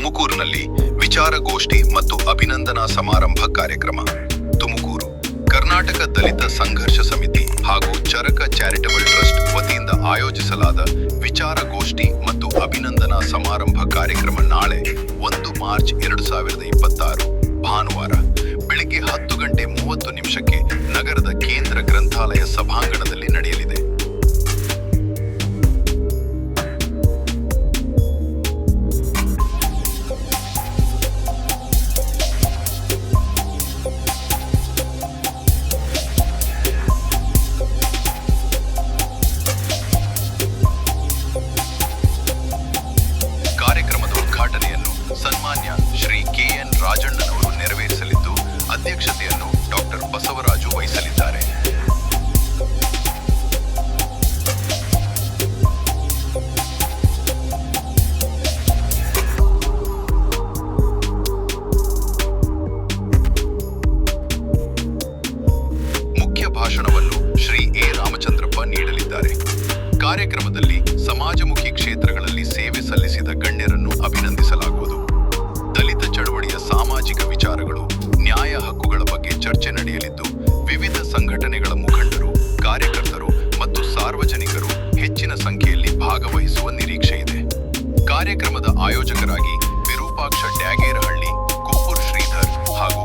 ತುಮಕೂರಿನಲ್ಲಿ ವಿಚಾರಗೋಷ್ಠಿ ಮತ್ತು ಅಭಿನಂದನಾ ಸಮಾರಂಭ ಕಾರ್ಯಕ್ರಮ. ತುಮಕೂರು ಕರ್ನಾಟಕ ದಲಿತ ಸಂಘರ್ಷ ಸಮಿತಿ ಹಾಗೂ ಚರಕ ಚಾರಿಟಬಲ್ ಟ್ರಸ್ಟ್ ವತಿಯಿಂದ ಆಯೋಜಿಸಲಾದ ವಿಚಾರಗೋಷ್ಠಿ ಮತ್ತು ಅಭಿನಂದನಾ ಸಮಾರಂಭ ಕಾರ್ಯಕ್ರಮ ನಾಳೆ 1 ಮಾರ್ಚ್ 2026 ಭಾನುವಾರ ಬೆಳಿಗ್ಗೆ 10:30 ನಗರದ ಕೇಂದ್ರ ಗ್ರಂಥಾಲಯ ಸಭಾಂಗಣದಲ್ಲಿ ನಡೆಯಲಿದೆ. ಕಾರ್ಯಕ್ರಮದ ಉದ್ಘಾಟನೆಯನ್ನು ಸನ್ಮಾನ್ಯ ಶ್ರೀ ಕೆ.ಎನ್. ರಾಜಣ್ಣನವರು ನೆರವೇರಿಸಲಿದ್ದು, ಅಧ್ಯಕ್ಷತೆಯನ್ನು ಡಾಕ್ಟರ್ ಬಸವರಾಜು ವಹಿಸಲಿದ್ದಾರೆ. ಮುಖ್ಯ ಭಾಷಣವನ್ನು ಶ್ರೀ ಎ. ರಾಮಚಂದ್ರಪ್ಪ ನೀಡಲಿದ್ದಾರೆ. ಕಾರ್ಯಕ್ರಮದಲ್ಲಿ ಸಮಾಜಮುಖಿ ಕ್ಷೇತ್ರಗಳಲ್ಲಿ ಸೇವೆ ಸಲ್ಲಿಸಿದ ಗಣ್ಯರನ್ನು ಅಭಿನಂದಿಸಲಾಗುವುದು. ದಲಿತ ಚಳವಳಿಯ ಸಾಮಾಜಿಕ ವಿಚಾರಗಳು, ನ್ಯಾಯ ಹಕ್ಕುಗಳ ಬಗ್ಗೆ ಚರ್ಚೆ ನಡೆಯಲಿದ್ದು, ವಿವಿಧ ಸಂಘಟನೆಗಳ ಮುಖಂಡರು, ಕಾರ್ಯಕರ್ತರು ಮತ್ತು ಸಾರ್ವಜನಿಕರು ಹೆಚ್ಚಿನ ಸಂಖ್ಯೆಯಲ್ಲಿ ಭಾಗವಹಿಸುವ ನಿರೀಕ್ಷೆ ಇದೆ. ಕಾರ್ಯಕ್ರಮದ ಆಯೋಜಕರಾಗಿ ವಿರೂಪಾಕ್ಷ ಡ್ಯಾಗೇರಹಳ್ಳಿ, ಕುಪ್ಪೂರ್ ಶ್ರೀಧರ್ ಹಾಗೂ